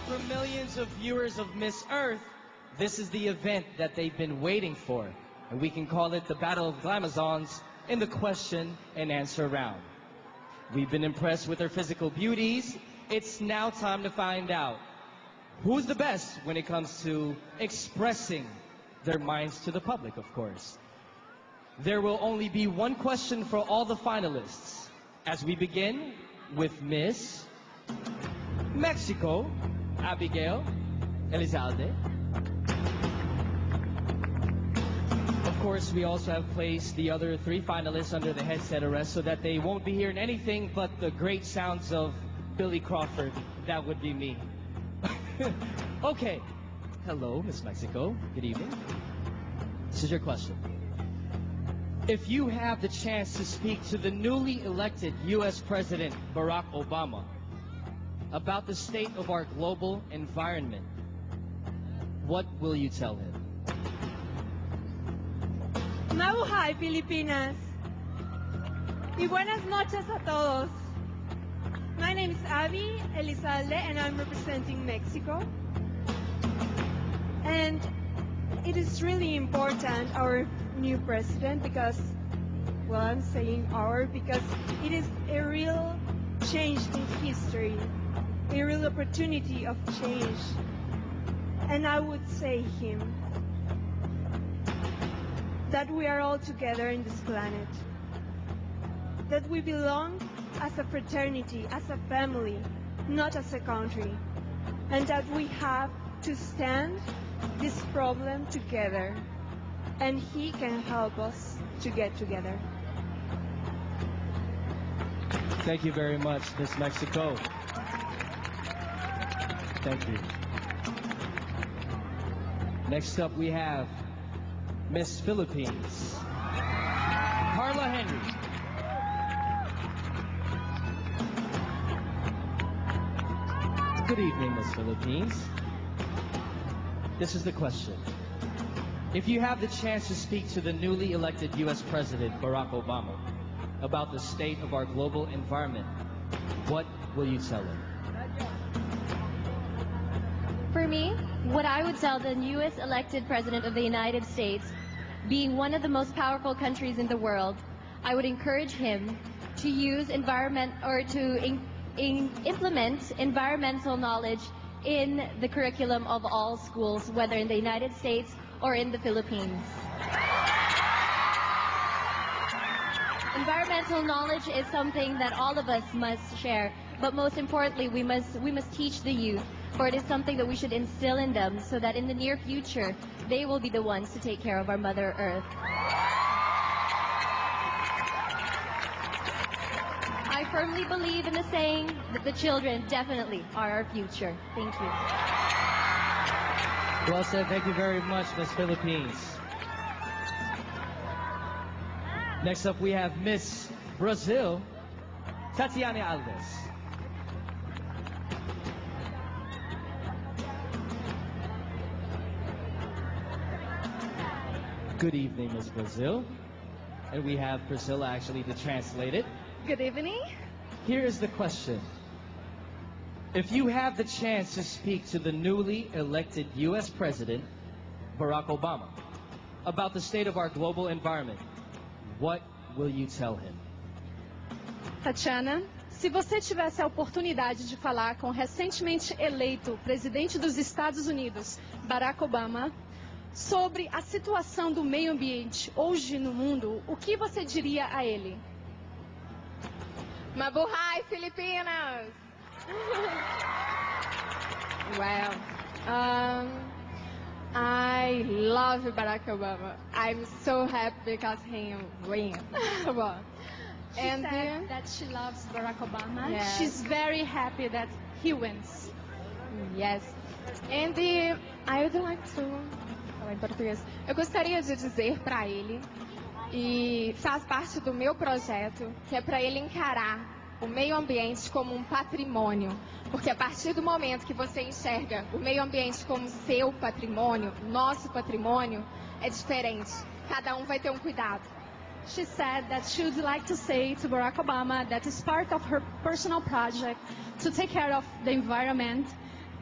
For millions of viewers of Miss Earth, this is the event that they've been waiting for. And we can call it the Battle of Glamazons in the question and answer round. We've been impressed with her physical beauties. It's now time to find out who's the best when it comes to expressing their minds to the public, of course. There will only be one question for all the finalists. As we begin with Miss Mexico, Abigail Elizalde. Of course, we also have placed the other three finalists under the headset arrest so that they won't be hearing anything but the great sounds of Billy Crawford. That would be me. Okay. Hello, Miss Mexico. Good evening. This is your question. If you have the chance to speak to the newly elected U.S. President Barack Obama about the state of our global environment, what will you tell him? Mabuhay, Filipinas. Y buenas noches a todos. My name is Abby Elizalde and I'm representing Mexico. And it is really important, our new president, because, well, I'm saying our, because it is a real change in history, a real opportunity of change. And I would say him that we are all together in this planet, that we belong as a fraternity, as a family, not as a country, and that we have to stand this problem together, and he can help us to get together. Thank you very much, Miss Mexico. Thank you. Next up we have Miss Philippines, Carla Henry. Good evening, Miss Philippines. This is the question. If you have the chance to speak to the newly elected U.S. President Barack Obama about the state of our global environment, what will you tell him? For me, what I would tell the newest elected President of the United States, being one of the most powerful countries in the world, I would encourage him to use implement environmental knowledge in the curriculum of all schools, whether in the United States or in the Philippines. Environmental knowledge is something that all of us must share, but most importantly, we must teach the youth, for it is something that we should instill in them so that in the near future, they will be the ones to take care of our Mother Earth. I firmly believe in the saying that the children definitely are our future. Thank you. Well said. Thank you very much, Miss Philippines. Next up, we have Miss Brazil, Tatiana Alves. Good evening, Miss Brazil. And we have Priscilla actually to translate it. Good evening. Here is the question. If you have the chance to speak to the newly elected U.S. President, Barack Obama, about the state of our global environment, what will you tell him? Tatiana, se você tivesse a oportunidade de falar com o recentemente eleito presidente dos Estados Unidos, Barack Obama, sobre a situação do meio ambiente hoje no mundo, o que você diria a ele? Mabuhay, Filipinas! Well, I love Barack Obama. I'm so happy because he win. Well, She said that she loves Barack Obama. Yes. She's very happy that he wins. Yes. And I would like to falar em português. Eu gostaria de dizer para ele, e faz parte do meu projeto, que é para ele encarar o meio ambiente como um patrimônio, porque a partir do momento que você enxerga o meio ambiente como seu patrimônio, nosso patrimônio, é diferente. Cada um vai ter um cuidado. She said that she would like to say to Barack Obama that it's part of her personal project to take care of the environment,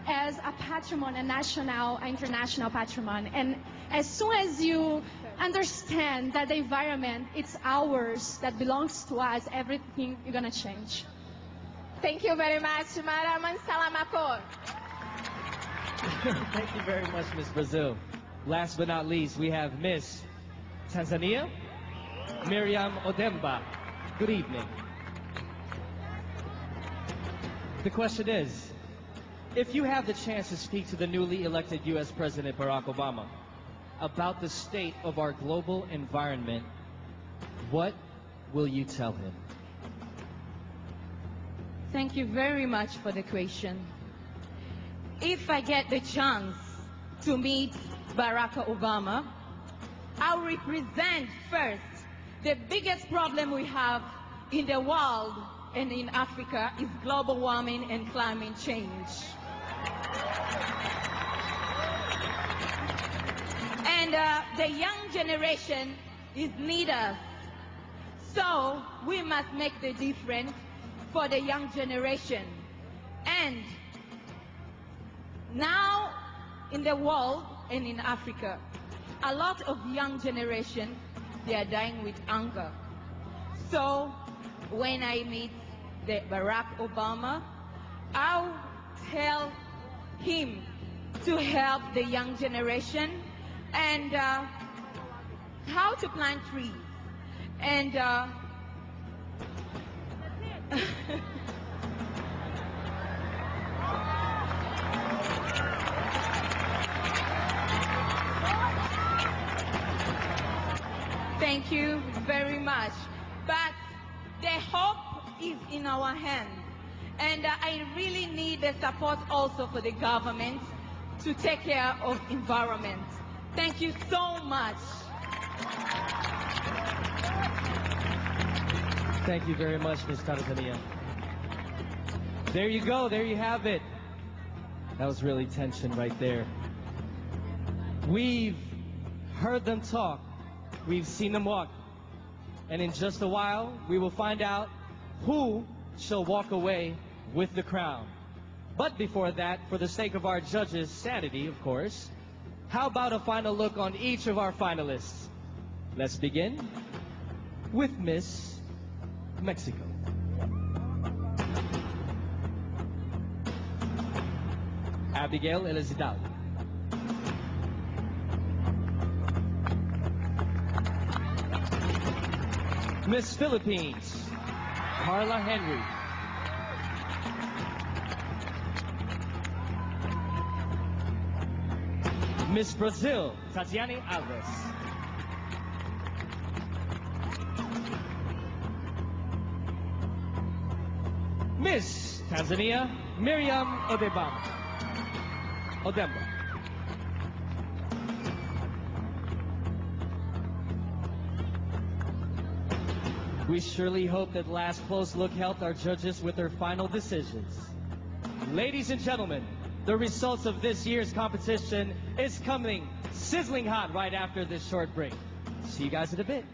as a patrimony, a national, international patrimony. And as soon as you understand that the environment, it's ours, that belongs to us, everything is going to change. Thank you very much, Maraman Salamapur. Thank you very much, Miss Brazil. Last but not least, we have Miss Tanzania, Miriam Odemba. Good evening. The question is, if you have the chance to speak to the newly elected U.S. President Barack Obama about the state of our global environment, what will you tell him? Thank you very much for the question. If I get the chance to meet Barack Obama, I'll represent first the biggest problem we have in the world and in Africa is global warming and climate change. And the young generation is need us. So we must make the difference for the young generation. And now in the world and in Africa, a lot of young generation, they are dying with hunger. So when I meet the Barack Obama, I'll tell him to help the young generation and how to plant trees. And thank you very much. But the hope is in our hands. And I really need the support also for the government to take care of environment. Thank you so much. Thank you very much, Ms. Tanzania. There you go. There you have it. That was really tension right there. We've heard them talk. We've seen them walk. And in just a while, we will find out who shall walk away with the crown. But before that, for the sake of our judges' sanity, of course, how about a final look on each of our finalists? Let's begin with Miss Mexico. Abigail Elizalde. Miss Philippines, Carla Henry. Miss Brazil, Tatiane Alves. Miss Tanzania, Miriam Odemba. We surely hope that last close look helped our judges with their final decisions. Ladies and gentlemen, the results of this year's competition is coming sizzling hot right after this short break. See you guys in a bit.